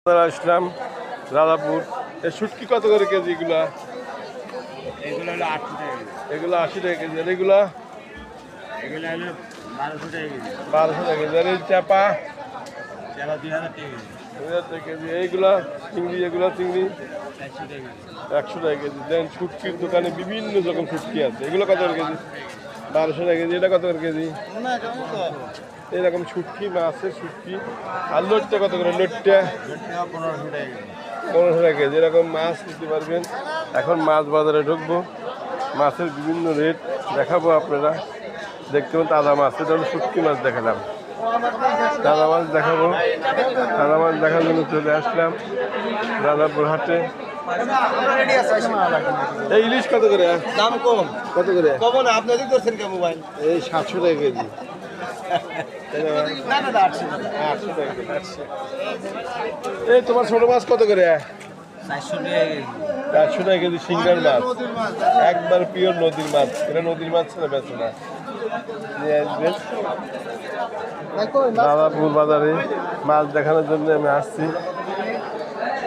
আসলাম রাধাপুর। এই শুটকি কত করে কেজি? এগুলা এগুলো হলো 800 টাকা কেজি। এগুলো 80 টাকা কেজি। আর এগুলা এগুলো হলো 1200 টাকা কেজি। 1200 টাকা কেজি। আর এই চাপা চালা 2000 টাকা কেজি। 2000 টাকা কেজি। এইগুলা চিংড়ি, এগুলা চিংড়ি 400 টাকা কেজি। 100 টাকা কেজি। দেন শুটকির দোকানে বিভিন্ন রকম শুটকি আছে। এগুলো কত করে কেজি? 1200 টাকা কেজি। এটা কত করে কেজি? এরকম শুটকি, মাছের শুটকি। আর লোটটা কত করে? লোটটা 1500 টাকা কেজি। 1500 টাকা কেজি। এরকম মাছ নিতে পারবেন। এখন মাছ বাজারে ঢুকবো, মাছের বিভিন্ন রেট দেখাবো। আপনারা দেখতে পাবেন তাজা মাছ। এটা হলো শুটকি মাছ দেখালাম, তাজা মাছ দেখাবো। তাজা মাছ দেখার জন্য চলে আসলাম রাধাপুর হাটে। এই ইলিশ কত করে? দাম কম কত করে? কম না, আপনি এদিক করছেন কে মোবাইল? এই 700 টাকা কেজি। না না 800 টাকা। 800 টাকা কেজি। এই তোমার ছোট মাছ কত করে? 400 টাকা কেজি। 400 টাকা কেজি সিঙ্গার মাছ, একবার পিওর নদীর মাছ। এটা নদীর মাছ ছেড়ে বেছে না। নিয়ে আসবেন রাধাপুর বাজারে। মাছ দেখানোর জন্য আমি আসছি।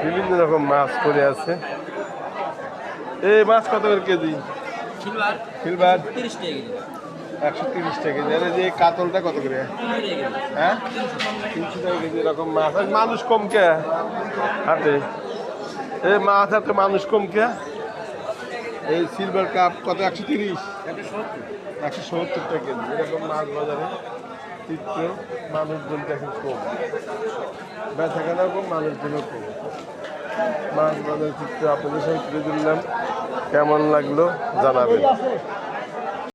বিভিন্ন রকম মাছ পড়ে আছে। এই মাছ কত করে কেজি? সিলভার সিলভার 30 টাকা কেজি। 130 টাকা কেজি। আর এই যে কাতলটা কত করে? হ্যাঁ 300 টাকা কেজি। এরকম মাছ। আর মানুষ কম কে হাটে? এই মাছ হাটে মানুষ কম কে? এই সিলভার কাপ কত? 130, 170 টাকা কেজি। এরকম মাছ বাজারে চিত্র। মানুষজন দেখেন কম, বেচাকেনাও কম, মানুষজনও কম। মাছ বাজারের চিত্র আপনাদের সাথে তুলে ধরলাম। কেমন লাগলো জানাবেন।